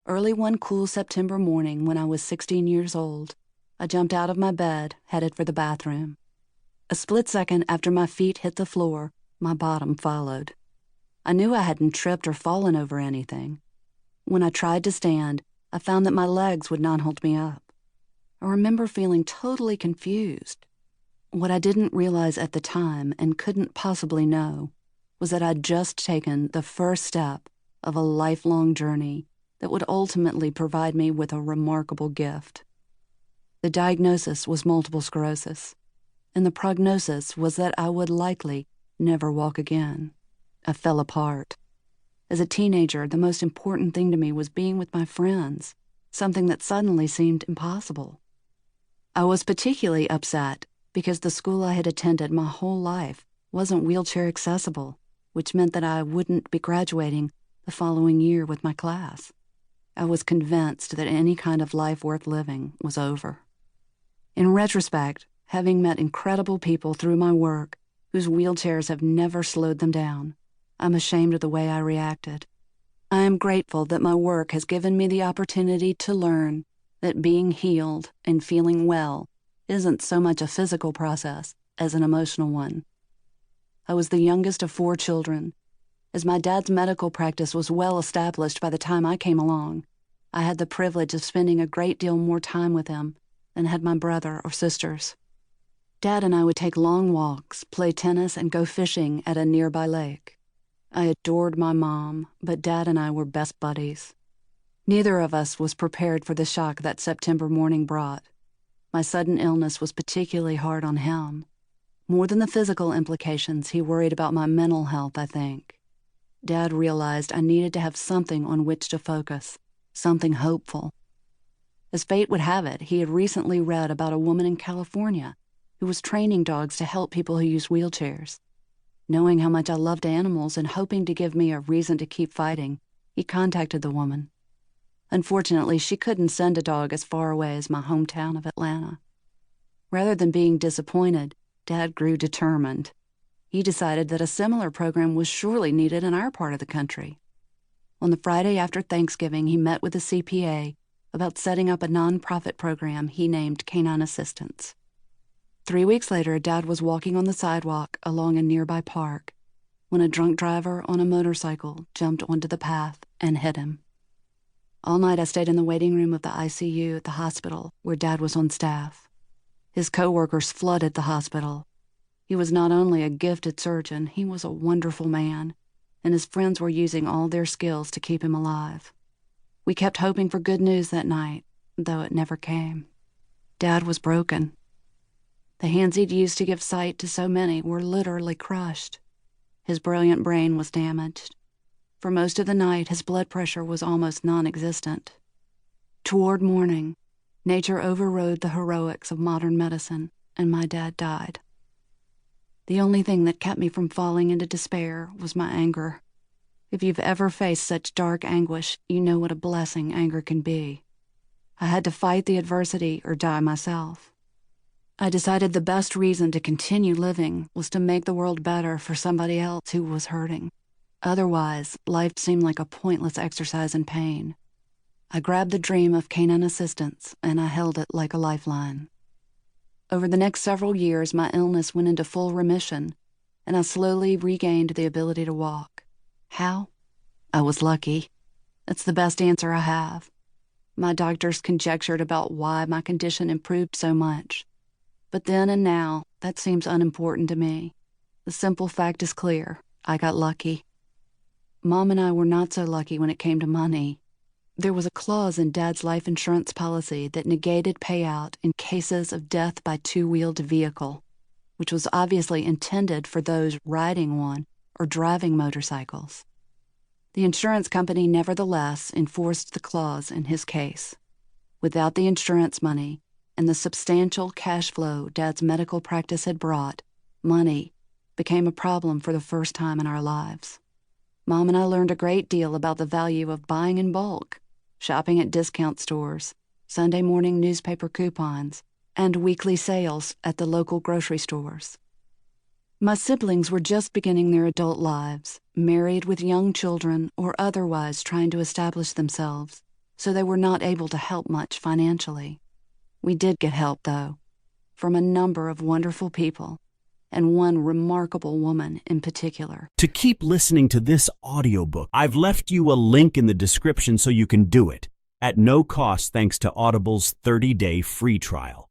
Early one cool September morning when I was 16 years old, I jumped out of my bed, headed for the bathroom. A split second after my feet hit the floor, my bottom followed. I knew I hadn't tripped or fallen over anything. When I tried to stand, I found that my legs would not hold me up. I remember feeling totally confused. What I didn't realize at the time and couldn't possibly know was that I'd just taken the first step of a lifelong journey that would ultimately provide me with a remarkable gift. The diagnosis was multiple sclerosis, and the prognosis was that I would likely never walk again. I fell apart. As a teenager, the most important thing to me was being with my friends, something that suddenly seemed impossible. I was particularly upset because the school I had attended my whole life wasn't wheelchair accessible, which meant that I wouldn't be graduating the following year with my class. I was convinced that any kind of life worth living was over. In retrospect, having met incredible people through my work whose wheelchairs have never slowed them down, I'm ashamed of the way I reacted. I am grateful that my work has given me the opportunity to learn that being healed and feeling well isn't so much a physical process as an emotional one. I was the youngest of 4 children. As my dad's medical practice was well established by the time I came along, I had the privilege of spending a great deal more time with him than had my brother or sisters. Dad and I would take long walks, play tennis, and go fishing at a nearby lake. I adored my mom, but Dad and I were best buddies. Neither of us was prepared for the shock that September morning brought. My sudden illness was particularly hard on him. More than the physical implications, he worried about my mental health, I think. Dad realized I needed to have something on which to focus, something hopeful. As fate would have it, he had recently read about a woman in California who was training dogs to help people who use wheelchairs. Knowing how much I loved animals and hoping to give me a reason to keep fighting, he contacted the woman. Unfortunately, she couldn't send a dog as far away as my hometown of Atlanta. Rather than being disappointed, Dad grew determined. He decided that a similar program was surely needed in our part of the country. On the Friday after Thanksgiving, he met with a CPA about setting up a nonprofit program he named Canine Assistance. 3 weeks later, Dad was walking on the sidewalk along a nearby park when a drunk driver on a motorcycle jumped onto the path and hit him. All night I stayed in the waiting room of the ICU at the hospital where Dad was on staff. His coworkers flooded the hospital. He was not only a gifted surgeon, he was a wonderful man, and his friends were using all their skills to keep him alive. We kept hoping for good news that night, though it never came. Dad was broken. The hands he'd used to give sight to so many were literally crushed. His brilliant brain was damaged. For most of the night, his blood pressure was almost non-existent. Toward morning, nature overrode the heroics of modern medicine, and my dad died. The only thing that kept me from falling into despair was my anger. If you've ever faced such dark anguish, you know what a blessing anger can be. I had to fight the adversity or die myself. I decided the best reason to continue living was to make the world better for somebody else who was hurting. Otherwise, life seemed like a pointless exercise in pain. I grabbed the dream of canine assistance, and I held it like a lifeline. Over the next several years, my illness went into full remission, and I slowly regained the ability to walk. How? I was lucky. That's the best answer I have. My doctors conjectured about why my condition improved so much. But then and now, that seems unimportant to me. The simple fact is clear. I got lucky. Mom and I were not so lucky when it came to money. There was a clause in Dad's life insurance policy that negated payout in cases of death by two-wheeled vehicle, which was obviously intended for those riding one or driving motorcycles. The insurance company nevertheless enforced the clause in his case. Without the insurance money and the substantial cash flow Dad's medical practice had brought, money became a problem for the first time in our lives. Mom and I learned a great deal about the value of buying in bulk, shopping at discount stores, Sunday morning newspaper coupons, and weekly sales at the local grocery stores. My siblings were just beginning their adult lives, married with young children or otherwise trying to establish themselves, so they were not able to help much financially. We did get help, though, from a number of wonderful people, and one remarkable woman in particular. To keep listening to this audiobook, I've left you a link in the description so you can do it, at no cost thanks to Audible's 30-day free trial.